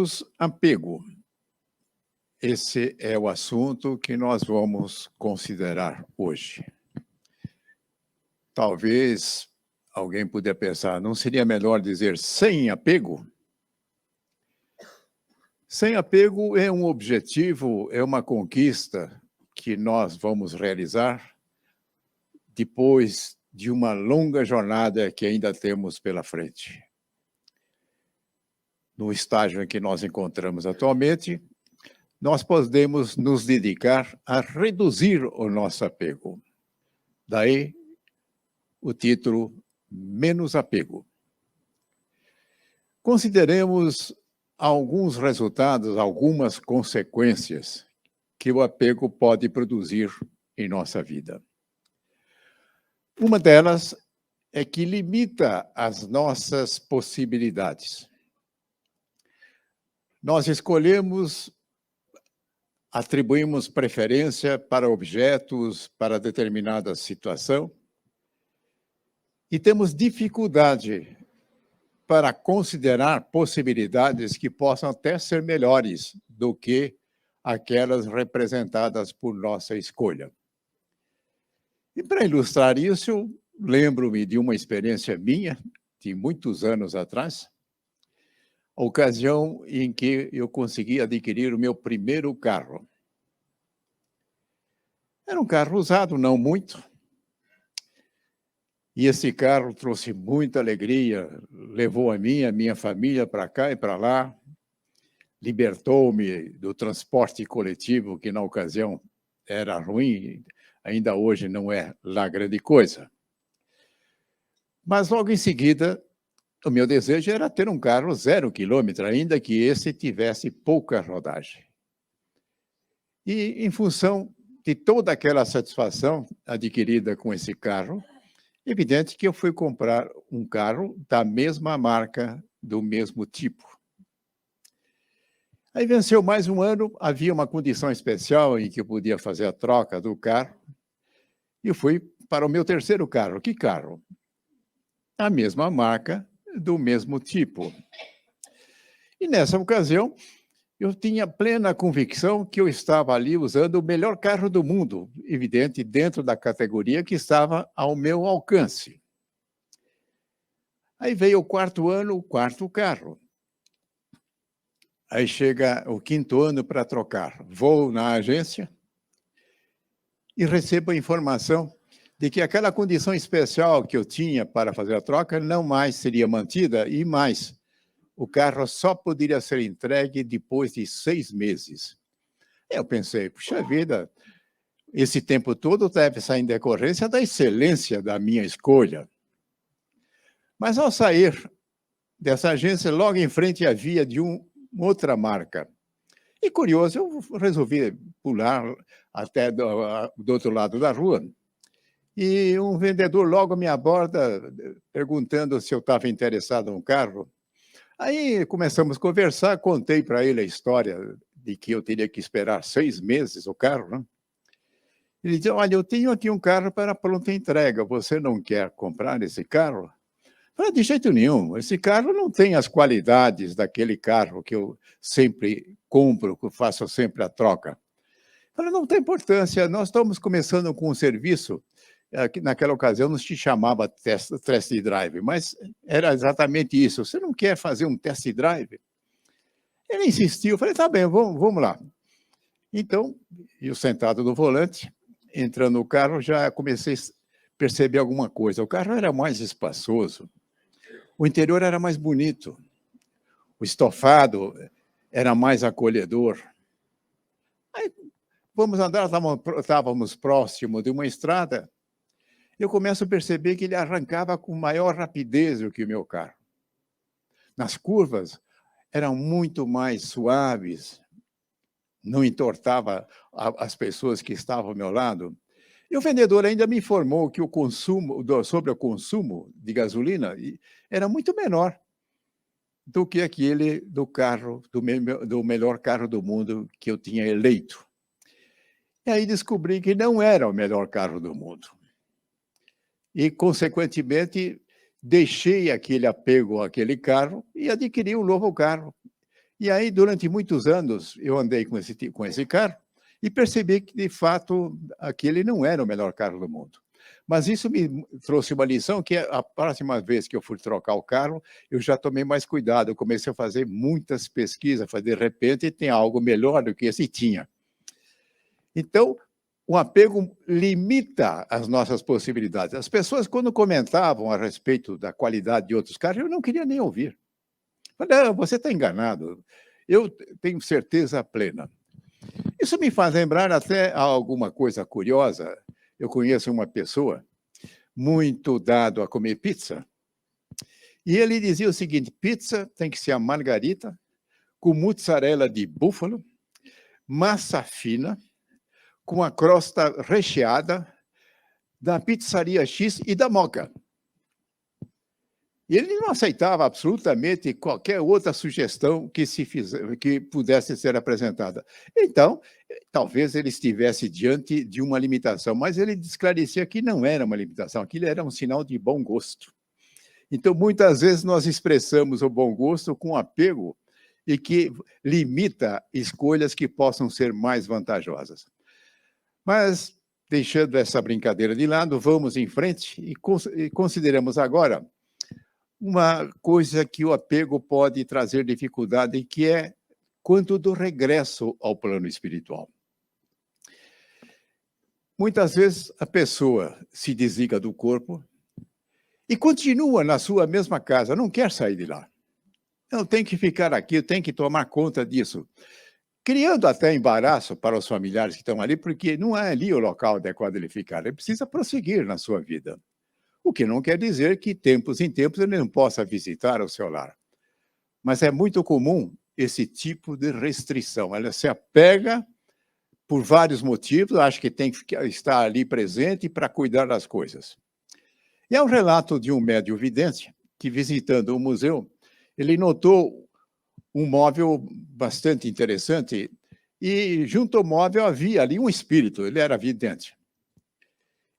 Menos apego. Esse é o assunto que nós vamos considerar hoje. Talvez alguém puder pensar, não seria melhor dizer sem apego? Sem apego é um objetivo, é uma conquista que nós vamos realizar depois de uma longa jornada que ainda temos pela frente. No estágio em que nós encontramos atualmente, nós podemos nos dedicar a reduzir o nosso apego. Daí o título Menos Apego. Consideremos alguns resultados, algumas consequências que o apego pode produzir em nossa vida. Uma delas é que limita as nossas possibilidades. Nós atribuímos preferência para objetos, para determinada situação, e temos dificuldade para considerar possibilidades que possam até ser melhores do que aquelas representadas por nossa escolha. E para ilustrar isso, eu lembro-me de uma experiência minha, de muitos anos atrás, a ocasião em que eu consegui adquirir o meu primeiro carro. Era um carro usado, não muito, e esse carro trouxe muita alegria, levou a minha família para cá e para lá, libertou-me do transporte coletivo, que na ocasião era ruim, ainda hoje não é lá grande coisa. Mas logo em seguida, o meu desejo era ter um carro 0 quilômetro, ainda que esse tivesse pouca rodagem. E em função de toda aquela satisfação adquirida com esse carro, evidente que eu fui comprar um carro da mesma marca, do mesmo tipo. Aí venceu mais um ano, havia uma condição especial em que eu podia fazer a troca do carro, e eu fui para o meu terceiro carro. Que carro? A mesma marca, do mesmo tipo. E nessa ocasião, eu tinha plena convicção que eu estava ali usando o melhor carro do mundo, evidente, dentro da categoria que estava ao meu alcance. Aí veio o quarto ano, o quarto carro. Aí chega o quinto ano para trocar. Vou na agência e recebo a informação de que aquela condição especial que eu tinha para fazer a troca não mais seria mantida e mais, o carro só poderia ser entregue depois de 6 meses. Eu pensei, puxa vida, esse tempo todo deve sair em decorrência da excelência da minha escolha. Mas ao sair dessa agência, logo em frente havia de outra marca. E curioso, eu resolvi pular até do outro lado da rua. E um vendedor logo me aborda, perguntando se eu estava interessado no carro. Aí começamos a conversar, contei para ele a história de que eu teria que esperar 6 meses o carro, né? Ele disse, olha, eu tenho aqui um carro para pronta entrega, você não quer comprar esse carro? Eu falei, de jeito nenhum, esse carro não tem as qualidades daquele carro que eu sempre compro, que eu faço sempre a troca. Eu falei, não tem importância, nós estamos começando com um serviço, que naquela ocasião não se chamava test drive, mas era exatamente isso. Você não quer fazer um test drive? Ele insistiu, eu falei, tá bem, vamos lá. Então, eu sentado no volante, entrando no carro, já comecei a perceber alguma coisa. O carro era mais espaçoso, o interior era mais bonito, o estofado era mais acolhedor. Aí, vamos andar, estávamos próximo de uma estrada, eu começo a perceber que ele arrancava com maior rapidez do que o meu carro. Nas curvas, eram muito mais suaves, não entortava as pessoas que estavam ao meu lado. E o vendedor ainda me informou que sobre o consumo de gasolina era muito menor do que aquele do carro, do melhor carro do mundo que eu tinha eleito. E aí descobri que não era o melhor carro do mundo. E, consequentemente, deixei aquele apego àquele carro e adquiri um novo carro. E aí, durante muitos anos, eu andei com esse carro e percebi que, de fato, aquele não era o melhor carro do mundo. Mas isso me trouxe uma lição que a próxima vez que eu fui trocar o carro, eu já tomei mais cuidado. Eu comecei a fazer muitas pesquisas, de repente tem algo melhor do que esse tinha. Então, o apego limita as nossas possibilidades. As pessoas, quando comentavam a respeito da qualidade de outros carros, eu não queria nem ouvir. Falei, não, você está enganado. Eu tenho certeza plena. Isso me faz lembrar até alguma coisa curiosa. Eu conheço uma pessoa muito dado a comer pizza, e ele dizia o seguinte: pizza tem que ser a margarita, com mussarela de búfalo, massa fina, com a crosta recheada, da pizzaria X e da Moca. E ele não aceitava absolutamente qualquer outra sugestão que pudesse ser apresentada. Então, talvez ele estivesse diante de uma limitação, mas ele esclarecia que não era uma limitação, aquilo era um sinal de bom gosto. Então, muitas vezes nós expressamos o bom gosto com apego e que limita escolhas que possam ser mais vantajosas. Mas, deixando essa brincadeira de lado, vamos em frente e consideramos agora uma coisa que o apego pode trazer dificuldade, que é quanto do regresso ao plano espiritual. Muitas vezes a pessoa se desliga do corpo e continua na sua mesma casa, não quer sair de lá. Eu tenho que ficar aqui, eu tenho que tomar conta disso. Criando até embaraço para os familiares que estão ali, porque não é ali o local adequado de ele ficar, ele precisa prosseguir na sua vida. O que não quer dizer que, tempos em tempos, ele não possa visitar o seu lar. Mas é muito comum esse tipo de restrição. Ela se apega por vários motivos, acha que tem que estar ali presente para cuidar das coisas. E há um relato de um médium vidente que, visitando um museu, ele notou um móvel bastante interessante e, junto ao móvel, havia ali um espírito, ele era vidente.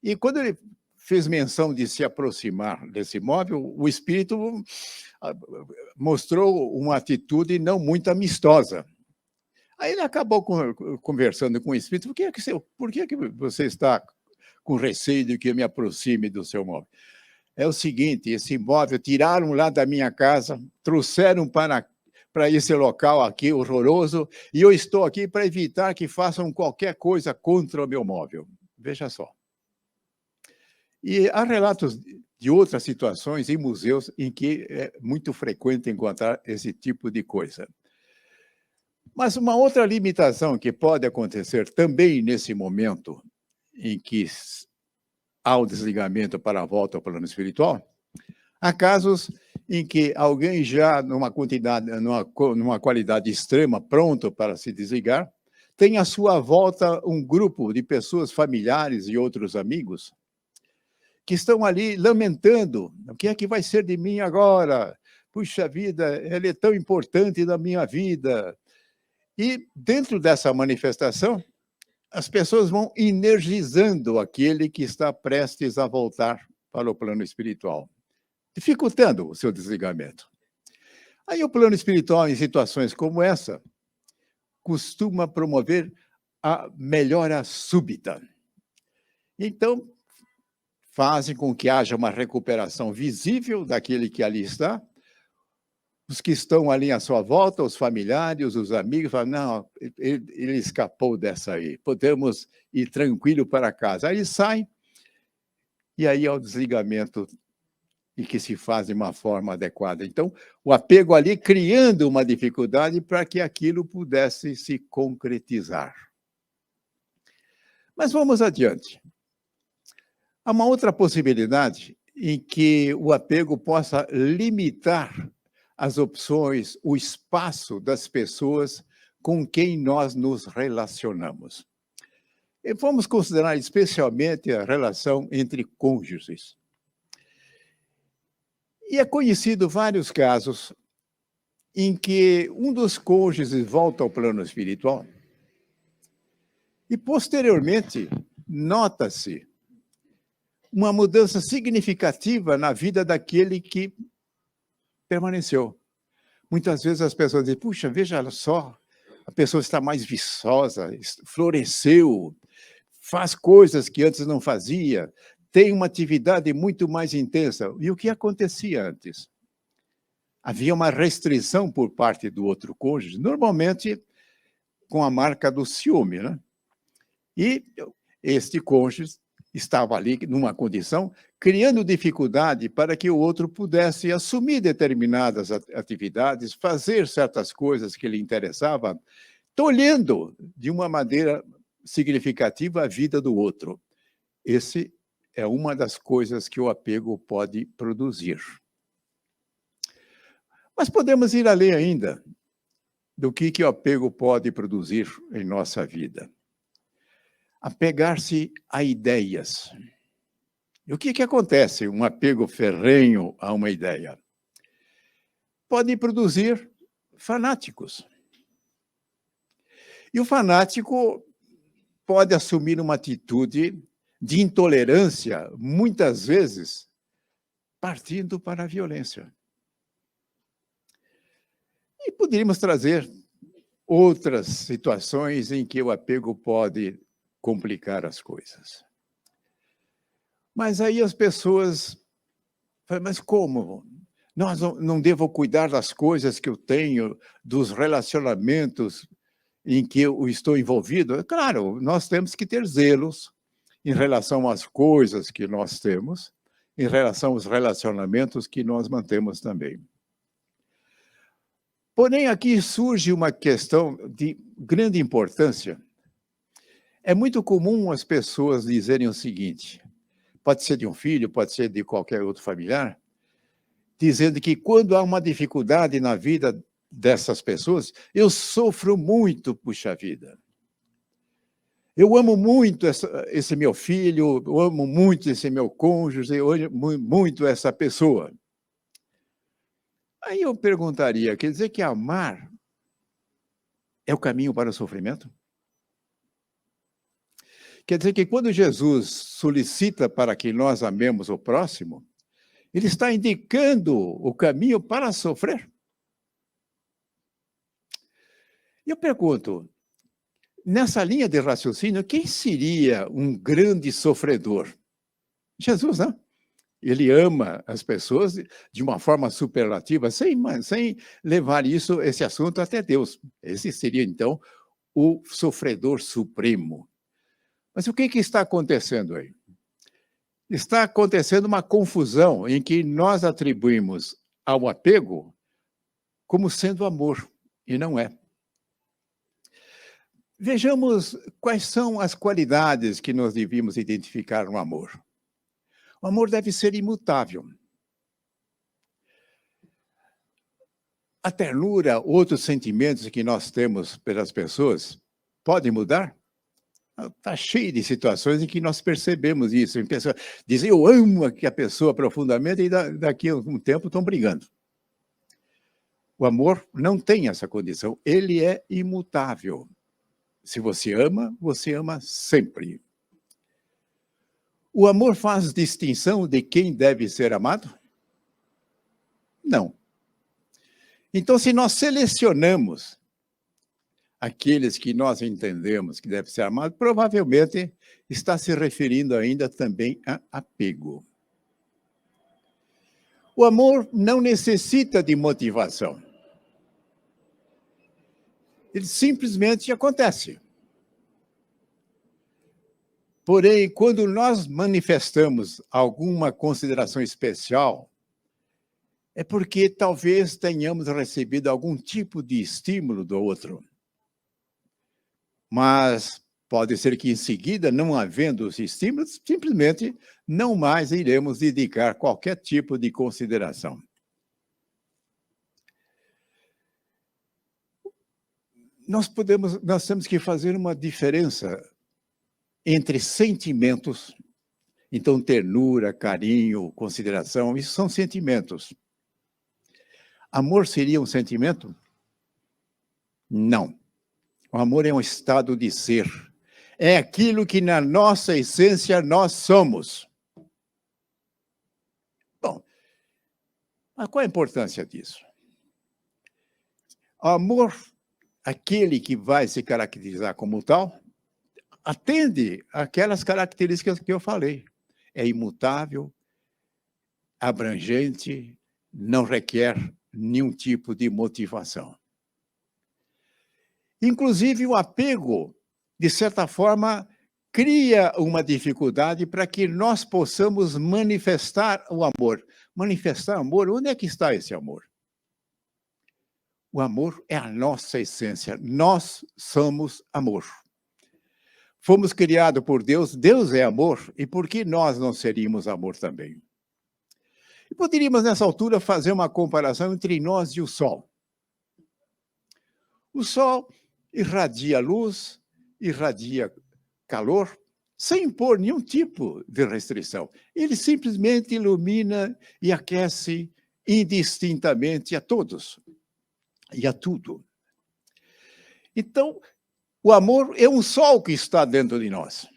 E quando ele fez menção de se aproximar desse móvel, o espírito mostrou uma atitude não muito amistosa. Aí ele acabou conversando com o espírito: por que você está com receio de que eu me aproxime do seu móvel? É o seguinte, esse móvel tiraram lá da minha casa, trouxeram para esse local aqui horroroso, e eu estou aqui para evitar que façam qualquer coisa contra o meu móvel. Veja só. E há relatos de outras situações em museus em que é muito frequente encontrar esse tipo de coisa. Mas uma outra limitação que pode acontecer também nesse momento em que há o desligamento para a volta ao plano espiritual, há casos em que alguém já numa qualidade extrema, pronto para se desligar, tem à sua volta um grupo de pessoas familiares e outros amigos que estão ali lamentando: o que é que vai ser de mim agora? Puxa vida, ele é tão importante na minha vida. E dentro dessa manifestação, as pessoas vão energizando aquele que está prestes a voltar para o plano espiritual, dificultando o seu desligamento. Aí o plano espiritual, em situações como essa, costuma promover a melhora súbita. Então, fazem com que haja uma recuperação visível daquele que ali está. Os que estão ali à sua volta, os familiares, os amigos, falam: não, ele escapou dessa aí, podemos ir tranquilo para casa. Aí sai, e aí é o desligamento e que se faz de uma forma adequada. Então, o apego ali criando uma dificuldade para que aquilo pudesse se concretizar. Mas vamos adiante. Há uma outra possibilidade em que o apego possa limitar as opções, o espaço das pessoas com quem nós nos relacionamos. E vamos considerar especialmente a relação entre cônjuges. E é conhecido vários casos em que um dos cônjuges volta ao plano espiritual e, posteriormente, nota-se uma mudança significativa na vida daquele que permaneceu. Muitas vezes as pessoas dizem, puxa, veja só, a pessoa está mais viçosa, floresceu, faz coisas que antes não fazia, tem uma atividade muito mais intensa. E o que acontecia antes? Havia uma restrição por parte do outro cônjuge, normalmente com a marca do ciúme, né? E este cônjuge estava ali numa condição, criando dificuldade para que o outro pudesse assumir determinadas atividades, fazer certas coisas que lhe interessavam, tolhendo de uma maneira significativa a vida do outro. Esse é uma das coisas que o apego pode produzir. Mas podemos ir além ainda do que o apego pode produzir em nossa vida. Apegar-se a ideias. E o que acontece? Um apego ferrenho a uma ideia pode produzir fanáticos. E o fanático pode assumir uma atitude de intolerância, muitas vezes, partindo para a violência. E poderíamos trazer outras situações em que o apego pode complicar as coisas. Mas aí as pessoas falam, mas como? Não devo cuidar das coisas que eu tenho, dos relacionamentos em que eu estou envolvido? Claro, nós temos que ter zelos em relação às coisas que nós temos, em relação aos relacionamentos que nós mantemos também. Porém, aqui surge uma questão de grande importância. É muito comum as pessoas dizerem o seguinte, pode ser de um filho, pode ser de qualquer outro familiar, dizendo que quando há uma dificuldade na vida dessas pessoas, eu sofro muito, puxa vida. Eu amo muito esse meu filho, eu amo muito esse meu cônjuge, eu amo muito essa pessoa. Aí eu perguntaria, quer dizer que amar é o caminho para o sofrimento? Quer dizer que quando Jesus solicita para que nós amemos o próximo, ele está indicando o caminho para sofrer? Eu pergunto, nessa linha de raciocínio, quem seria um grande sofredor? Jesus, né? Ele ama as pessoas de uma forma superlativa, sem levar esse assunto até Deus. Esse seria, então, o sofredor supremo. Mas o que está acontecendo aí? Está acontecendo uma confusão em que nós atribuímos ao apego como sendo amor, e não é. Vejamos quais são as qualidades que nós devíamos identificar no amor. O amor deve ser imutável. A ternura, outros sentimentos que nós temos pelas pessoas, podem mudar? Está cheio de situações em que nós percebemos isso. Em pessoas dizem, eu amo a pessoa profundamente e daqui a um tempo estão brigando. O amor não tem essa condição. Ele é imutável. Se você ama sempre. O amor faz distinção de quem deve ser amado? Não. Então, se nós selecionamos aqueles que nós entendemos que devem ser amados, provavelmente está se referindo ainda também a apego. O amor não necessita de motivação. Ele simplesmente acontece. Porém, quando nós manifestamos alguma consideração especial, é porque talvez tenhamos recebido algum tipo de estímulo do outro. Mas pode ser que em seguida, não havendo os estímulos, simplesmente não mais iremos dedicar qualquer tipo de consideração. Nós temos que fazer uma diferença entre sentimentos, então ternura, carinho, consideração, isso são sentimentos. Amor seria um sentimento? Não. O amor é um estado de ser. É aquilo que na nossa essência nós somos. Bom, mas qual a importância disso? amor, aquele que vai se caracterizar como tal, atende aquelas características que eu falei. É imutável, abrangente, não requer nenhum tipo de motivação. Inclusive, o apego, de certa forma, cria uma dificuldade para que nós possamos manifestar o amor. Manifestar amor, onde é que está esse amor? O amor é a nossa essência. Nós somos amor. Fomos criados por Deus, Deus é amor, e por que nós não seríamos amor também? E poderíamos, nessa altura, fazer uma comparação entre nós e o Sol. O Sol irradia luz, irradia calor, sem impor nenhum tipo de restrição. Ele simplesmente ilumina e aquece indistintamente a todos e a tudo. Então, o amor é um sol que está dentro de nós.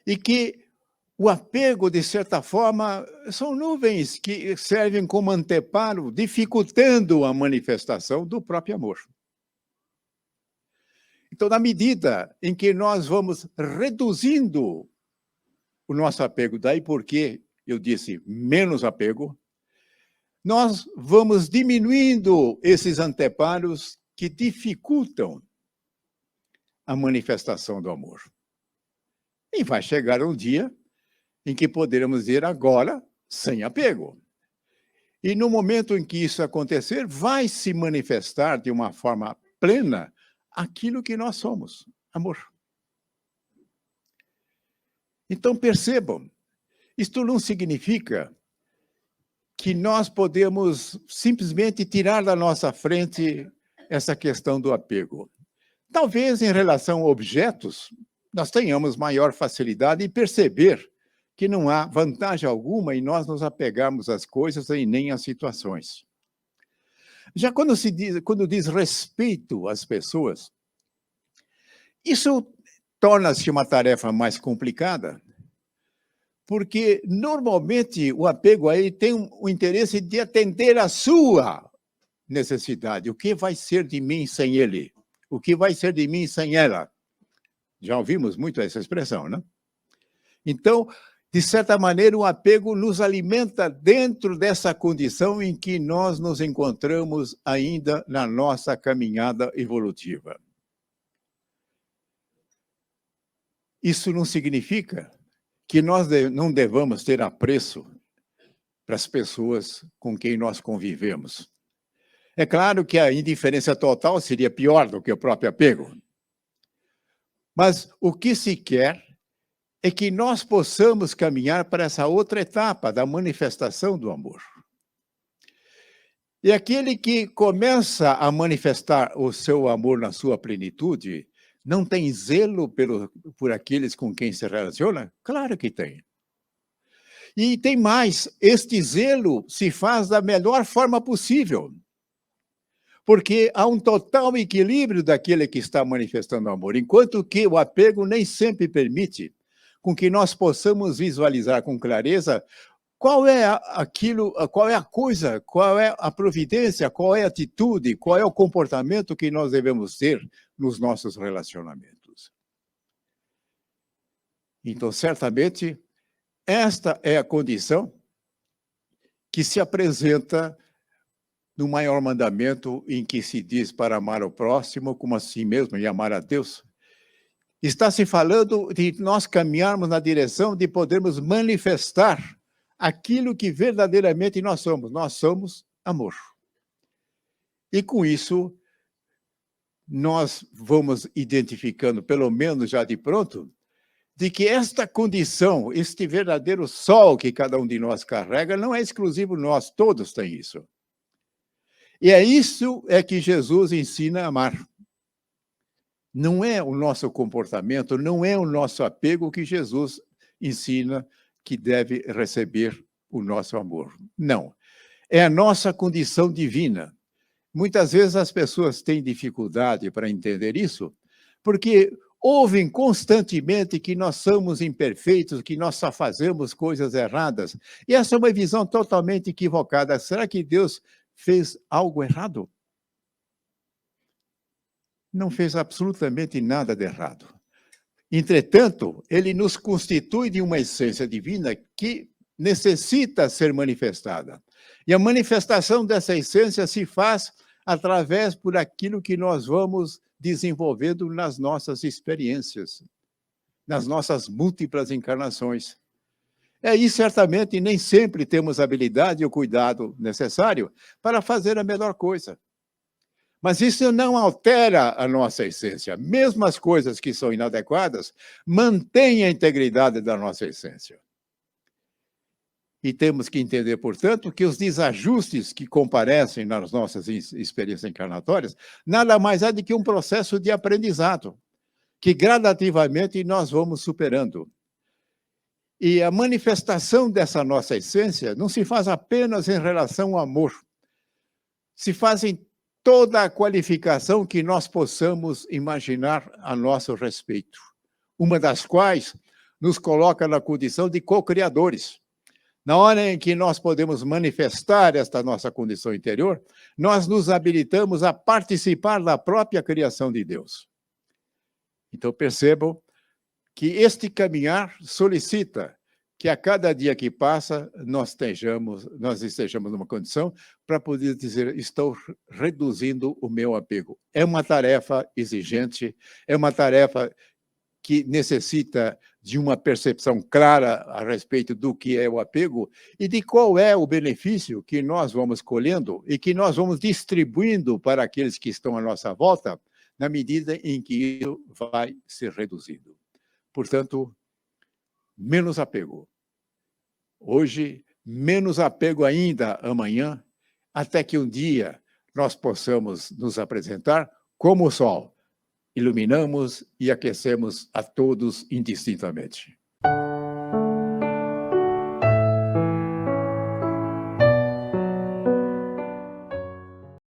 E que o apego, de certa forma, são nuvens que servem como anteparo, dificultando a manifestação do próprio amor. Então, na medida em que nós vamos reduzindo o nosso apego, daí porque eu disse menos apego, nós vamos diminuindo esses anteparos que dificultam a manifestação do amor. E vai chegar um dia em que poderemos dizer agora sem apego. E no momento em que isso acontecer, vai se manifestar de uma forma plena aquilo que nós somos, amor. Então percebam, isto não significa que nós podemos simplesmente tirar da nossa frente essa questão do apego. Talvez em relação a objetos, nós tenhamos maior facilidade em perceber que não há vantagem alguma em nós nos apegarmos às coisas e nem às situações. Já quando diz respeito às pessoas, isso torna-se uma tarefa mais complicada, porque normalmente o apego aí tem o interesse de atender à sua necessidade. O que vai ser de mim sem ele? O que vai ser de mim sem ela? Já ouvimos muito essa expressão, né? Então, de certa maneira, o apego nos alimenta dentro dessa condição em que nós nos encontramos ainda na nossa caminhada evolutiva. Isso não significa que nós não devamos ter apreço para as pessoas com quem nós convivemos. É claro que a indiferença total seria pior do que o próprio apego. Mas o que se quer é que nós possamos caminhar para essa outra etapa da manifestação do amor. E aquele que começa a manifestar o seu amor na sua plenitude, não tem zelo por aqueles com quem se relaciona? Claro que tem. E tem mais, este zelo se faz da melhor forma possível. Porque há um total equilíbrio daquele que está manifestando amor, enquanto que o apego nem sempre permite com que nós possamos visualizar com clareza qual é aquilo, qual é a coisa, qual é a providência, qual é a atitude, qual é o comportamento que nós devemos ter nos nossos relacionamentos. Então, certamente, esta é a condição que se apresenta no maior mandamento em que se diz para amar o próximo como a si mesmo e amar a Deus. Está se falando de nós caminharmos na direção de podermos manifestar aquilo que verdadeiramente nós somos. Nós somos amor. E com isso, nós vamos identificando, pelo menos já de pronto, de que esta condição, este verdadeiro sol que cada um de nós carrega, não é exclusivo nosso, todos têm isso. E é isso que Jesus ensina a amar. Não é o nosso comportamento, não é o nosso apego que Jesus ensina que deve receber o nosso amor. Não. É a nossa condição divina. Muitas vezes as pessoas têm dificuldade para entender isso, porque ouvem constantemente que nós somos imperfeitos, que nós só fazemos coisas erradas. E essa é uma visão totalmente equivocada. Será que Deus fez algo errado? não fez absolutamente nada de errado. Entretanto, ele nos constitui de uma essência divina que necessita ser manifestada. E a manifestação dessa essência se faz através por aquilo que nós vamos desenvolvendo nas nossas experiências, nas nossas múltiplas encarnações. E certamente nem sempre temos a habilidade e o cuidado necessário para fazer a melhor coisa. Mas isso não altera a nossa essência. Mesmo as coisas que são inadequadas mantêm a integridade da nossa essência. E temos que entender, portanto, que os desajustes que comparecem nas nossas experiências encarnatórias nada mais é do que um processo de aprendizado, que gradativamente nós vamos superando. E a manifestação dessa nossa essência não se faz apenas em relação ao amor, se faz em toda a qualificação que nós possamos imaginar a nosso respeito, uma das quais nos coloca na condição de co-criadores. Na hora em que nós podemos manifestar esta nossa condição interior, nós nos habilitamos a participar da própria criação de Deus. Então, percebam que este caminhar solicita que a cada dia que passa nós estejamos numa condição para poder dizer, estou reduzindo o meu apego. É uma tarefa exigente, é uma tarefa que necessita de uma percepção clara a respeito do que é o apego e de qual é o benefício que nós vamos colhendo e que nós vamos distribuindo para aqueles que estão à nossa volta, na medida em que isso vai ser reduzido. Portanto, menos apego. Hoje, menos apego ainda amanhã, até que um dia nós possamos nos apresentar como o sol. Iluminamos e aquecemos a todos indistintamente.